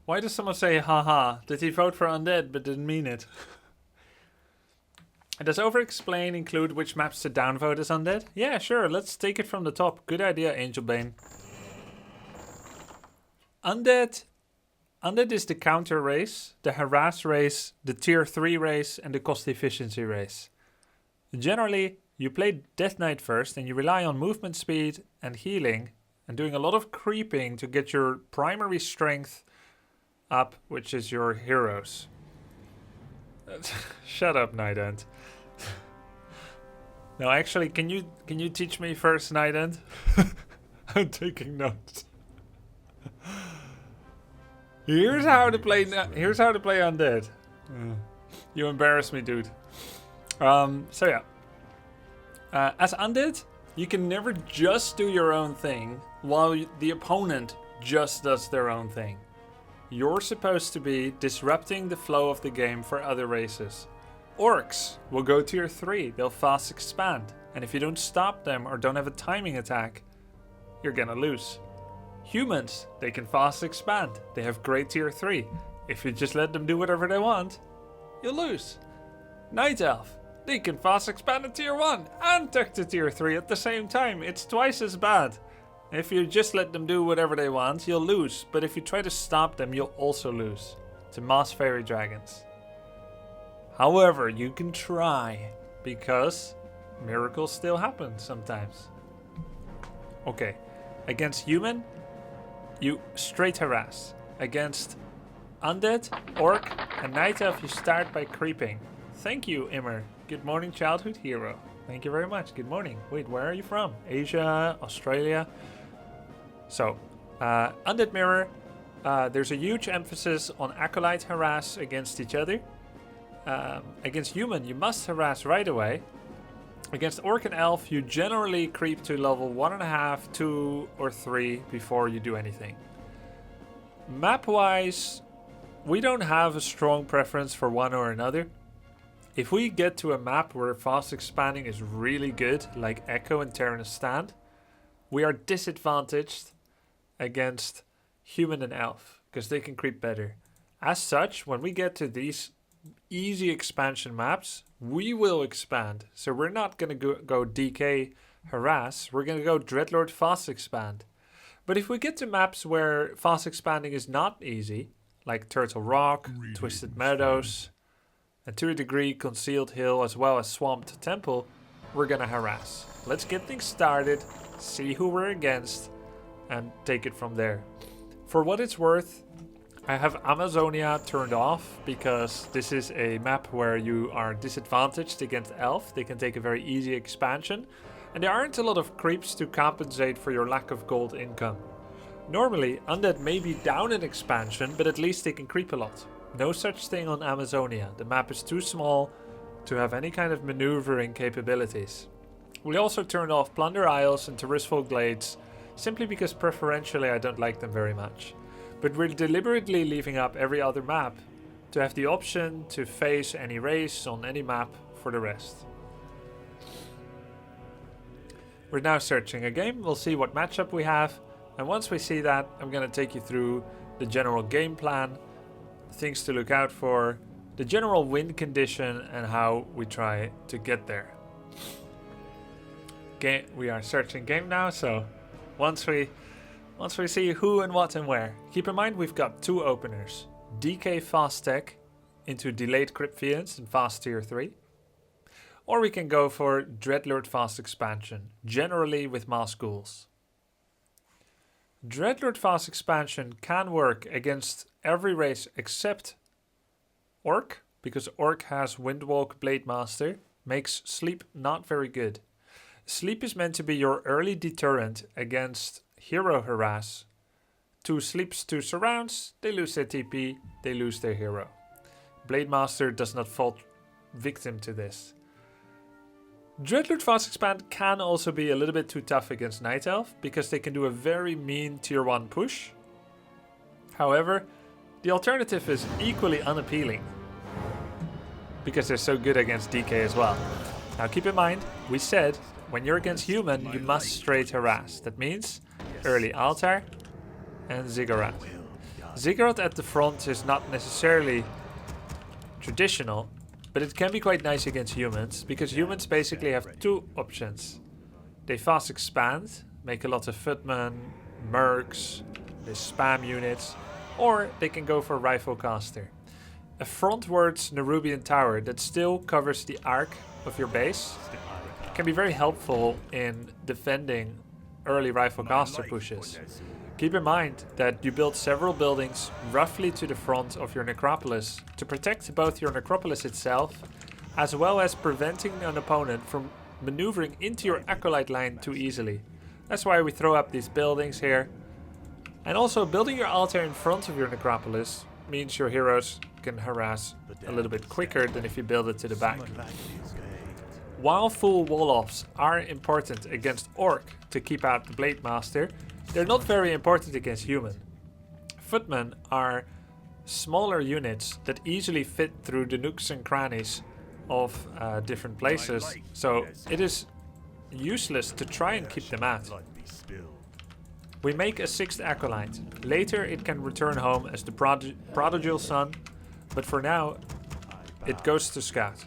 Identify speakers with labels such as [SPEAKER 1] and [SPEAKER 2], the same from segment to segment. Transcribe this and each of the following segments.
[SPEAKER 1] Why does someone say haha? Did he vote for undead but didn't mean it? Does Overexplain include which maps to downvote as undead? Yeah, sure, let's take it from the top. Good idea, Angelbane. Undead is the counter race, the harass race, the tier 3 race, and the cost efficiency race. Generally, you play Death Knight first and you rely on movement speed and healing and doing a lot of creeping to get your primary strength up, which is your heroes. Shut up, Night End. No, actually, can you teach me first, Night End? I'm taking notes. Here's how to play undead. You embarrass me, dude. So yeah. As undead, you can never just do your own thing while the opponent just does their own thing. You're supposed to be disrupting the flow of the game for other races. Orcs will go tier 3, they'll fast expand, and if you don't stop them or don't have a timing attack, you're gonna lose. Humans, they can fast expand, they have great tier 3. If you just let them do whatever they want, you'll lose. Night Elf, they can fast expand to tier 1 and tech to tier 3 at the same time. It's twice as bad. If you just let them do whatever they want, you'll lose. But if you try to stop them, you'll also lose. To Mass Fairy Dragons. However, you can try, because miracles still happen sometimes. Okay, against human, you straight harass. Against undead, orc, and night elf, you start by creeping. Thank you, Immer. Good morning, childhood hero. Thank you very much. Good morning. Wait, where are you from? Asia, Australia? So, undead mirror, there's a huge emphasis on acolyte harass against each other. Against human, you must harass right away. Against orc and elf, you generally creep to level 1.5, 2, or 3 before you do anything. Map-wise, we don't have a strong preference for one or another. If we get to a map where fast expanding is really good, like Echo and Terran Stand, we are disadvantaged against human and elf, because they can creep better. As such, when we get to these easy expansion maps, we will expand. So we're not going to go DK harass, we're going to go Dreadlord fast expand. But if we get to maps where fast expanding is not easy, like Turtle Rock, Twisted Meadows, and to a degree Concealed Hill, as well as Swamped Temple, we're going to harass. Let's get things started, see who we're against, and take it from there. For what it's worth, I have Amazonia turned off because this is a map where you are disadvantaged against elf. They can take a very easy expansion, and there aren't a lot of creeps to compensate for your lack of gold income. Normally, undead may be down in expansion, but at least they can creep a lot. No such thing on Amazonia. The map is too small to have any kind of maneuvering capabilities. We also turned off Plunder Isles and Terrisful Glades, simply because preferentially I don't like them very much. But we're deliberately leaving up every other map to have the option to face any race on any map for the rest. We're now searching a game, we'll see what matchup we have, and once we see that, I'm going to take you through the general game plan, things to look out for, the general win condition, and how we try to get there. We are searching game now, so once we see who and what and where. Keep in mind we've got two openers. DK Fast Tech into Delayed Cryptfiends and Fast Tier 3. Or we can go for Dreadlord Fast Expansion, generally with Mass Ghouls. Dreadlord Fast Expansion can work against every race except Orc, because Orc has Windwalk Blade Master, makes Sleep not very good. Sleep is meant to be your early deterrent against hero harass. 2 sleeps, 2 surrounds, they lose their TP, they lose their hero. Blade Master does not fall victim to this. Dreadlord Fast Expand can also be a little bit too tough against Night Elf, because they can do a very mean tier 1 push. However, the alternative is equally unappealing, because they're so good against DK as well. Now keep in mind, we said when you're against human, you must straight harass. That means early Altar and Ziggurat. Ziggurat at the front is not necessarily traditional, but it can be quite nice against humans, because humans basically have two options. They fast expand, make a lot of footmen, mercs, they spam units, or they can go for rifle caster. A frontwards Nerubian tower that still covers the arc of your base can be very helpful in defending early rifle caster pushes. Keep in mind that you build several buildings roughly to the front of your necropolis to protect both your necropolis itself as well as preventing an opponent from maneuvering into your acolyte line too easily. That's why we throw up these buildings here. And also building your altar in front of your necropolis means your heroes can harass a little bit quicker than if you build it to the back. While full wall-offs are important against Orc to keep out the Blade Master, they're not very important against human. Footmen are smaller units that easily fit through the nooks and crannies of different places, so it is useless to try and keep them out. We make a 6th acolyte. Later it can return home as the prodigal son, but for now it goes to scout.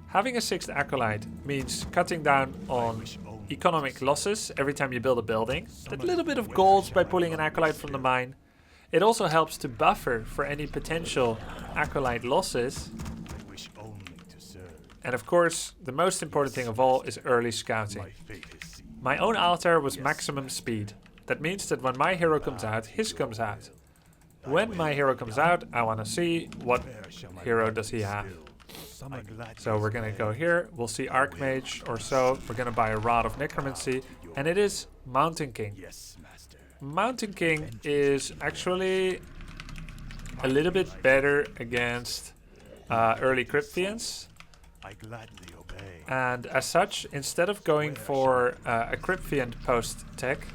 [SPEAKER 1] Having a 6th acolyte means cutting down on economic losses every time you build a building. That little bit of gold by pulling an acolyte from the mine. It also helps to buffer for any potential acolyte losses. And of course, the most important thing of all is early scouting. My own altar was maximum speed. That means that when my hero comes out, his comes out. When my hero comes out, I want to see what hero does he have. So we're going to go here, we'll see Archmage or so, we're going to buy a Rod of Necromancy, and it is Mountain King. Mountain King is actually a little bit better against early Cryptians. And as such, instead of going for a Cryptian post-tech,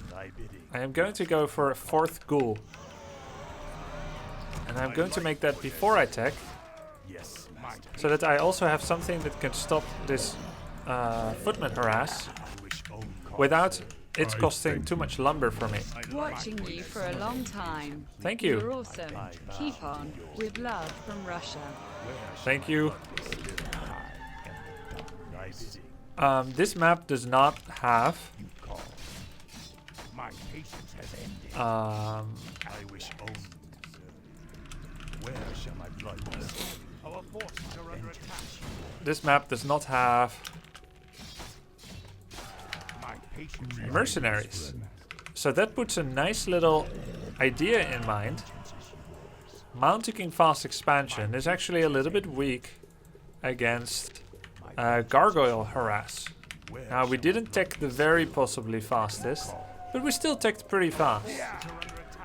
[SPEAKER 1] I am going to go for a 4th Ghoul. And I'm going to make that before I tech, so that I also have something that can stop this footman harass without it costing too much lumber for me.
[SPEAKER 2] Watching you for a long time.
[SPEAKER 1] Thank you.
[SPEAKER 2] You're awesome. Keep on. With love from Russia.
[SPEAKER 1] Thank you. This map does not have this map does not have mercenaries. So that puts a nice little idea in mind. Mountain King fast expansion is actually a little bit weak against gargoyle harass. Now we didn't tech the very possibly fastest, but we still teched pretty fast.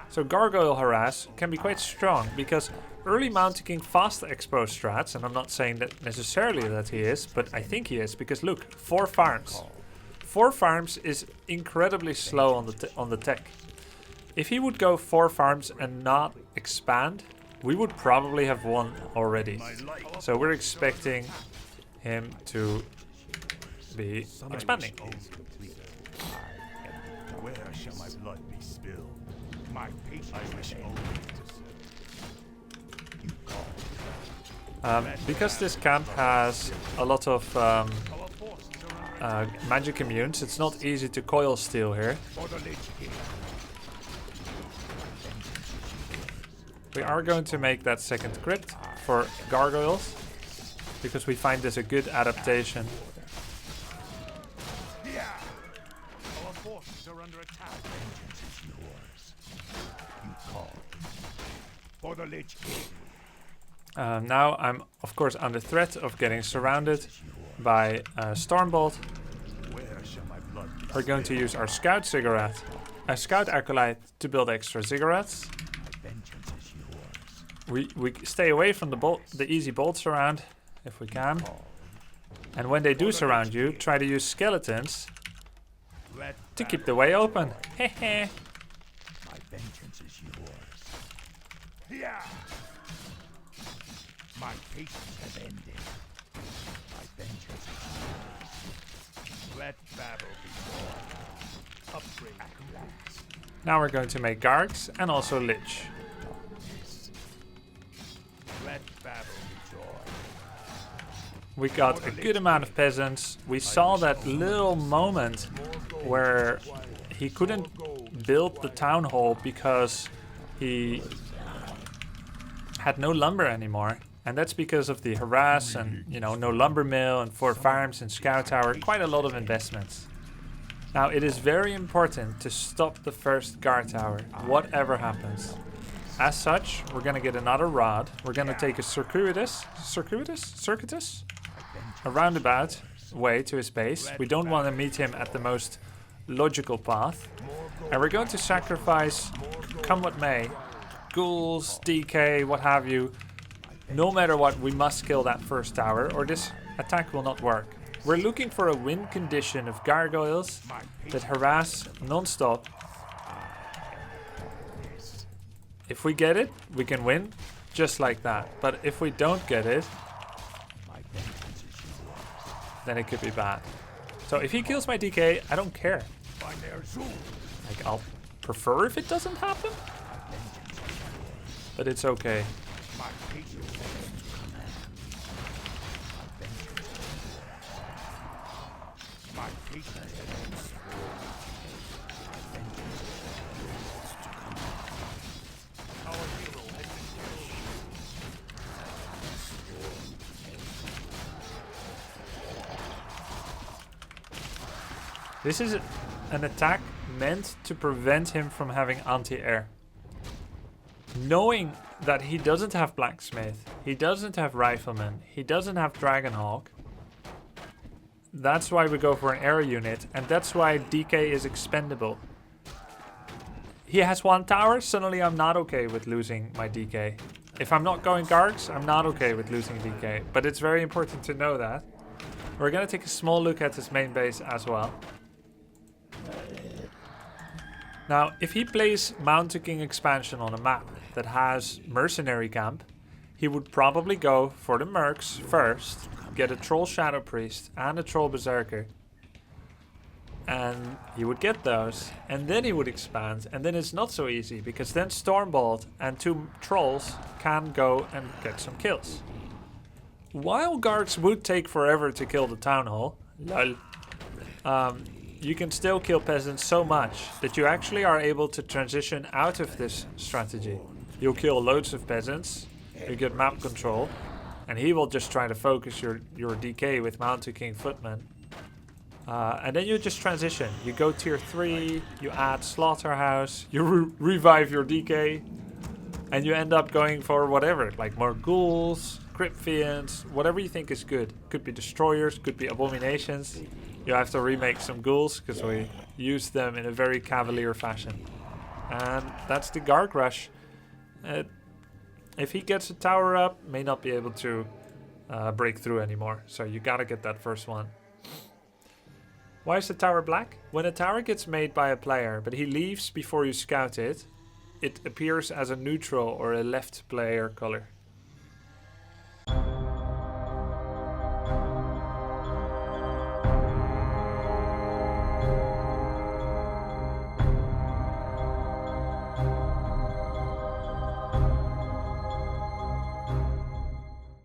[SPEAKER 1] So gargoyle harass can be quite strong because early Mountain King fast expo strats, and I'm not saying that necessarily that he is, but I think he is, because look, 4 farms. 4 farms is incredibly slow on the tech. If he would go 4 farms and not expand, we would probably have won already. So we're expecting him to be expanding.
[SPEAKER 3] Where shall my blood be spilled? My patience
[SPEAKER 1] because this camp has a lot of magic immunes, it's not easy to coil steal here. We are going to make that 2nd crypt for gargoyles, because we find this a good adaptation.
[SPEAKER 3] Our forces are under attack. For the Lich King.
[SPEAKER 1] Now I'm of course under threat of getting surrounded by Stormbolt. We're going to use our Scout Ziggurat, a Scout Acolyte, to build extra Ziggurats. We stay away from the easy bolts around if we can. And when they do surround you, try to use skeletons to keep the way open. Hehe.
[SPEAKER 3] My vengeance is yours. Yeah. My patience has ended. My vengeance is yours. Let battle be won. Upgrade at last.
[SPEAKER 1] Now we're going to make Gargs and also Lich. We got a good amount of peasants. We saw that little moment where he couldn't build the town hall because he had no lumber anymore. And that's because of the harass and, you know, no lumber mill and 4 farms and scout tower. Quite a lot of investments. Now, it is very important to stop the first guard tower, whatever happens. As such, we're going to get another rod. We're going to take a circuitous, a roundabout way to his base. We don't want to meet him at the most logical path. And we're going to sacrifice, come what may, ghouls, DK, what have you. No matter what, we must kill that first tower or this attack will not work. We're looking for a win condition of gargoyles that harass non-stop. If we get it, we can win, just like that. But if we don't get it, then it could be bad. So if he kills my DK, I don't care. Like, I'll prefer if it doesn't happen, but it's okay. This is an attack meant to prevent him from having anti-air. Knowing that he doesn't have blacksmith, he doesn't have rifleman, he doesn't have dragonhawk. That's why we go for an air unit, and that's why DK is expendable. He has 1 tower, suddenly I'm not okay with losing my DK. If I'm not going Gargs, I'm not okay with losing DK. But it's very important to know that. We're gonna take a small look at his main base as well. Now, if he plays Mountain King expansion on a map that has mercenary camp, he would probably go for the mercs first, get a troll shadow priest and a troll berserker, and he would get those, and then he would expand, and then it's not so easy because then Stormbolt and 2 trolls can go and get some kills. While guards would take forever to kill the town hall, lol, you can still kill peasants so much that you actually are able to transition out of this strategy. You'll kill loads of peasants, you get map control, and he will just try to focus your DK with Mountain King Footman. And then you just transition. You go tier 3, you add Slaughterhouse, you revive your DK, and you end up going for whatever, like more ghouls, Crypt Fiends, whatever you think is good. Could be destroyers, could be abominations. You have to remake some ghouls because we used them in a very cavalier fashion. And that's the Garg Rush. If he gets a tower up, may not be able to break through anymore. So you gotta get that first one. Why is the tower black? When a tower gets made by a player, but he leaves before you scout it, it appears as a neutral or a left player color.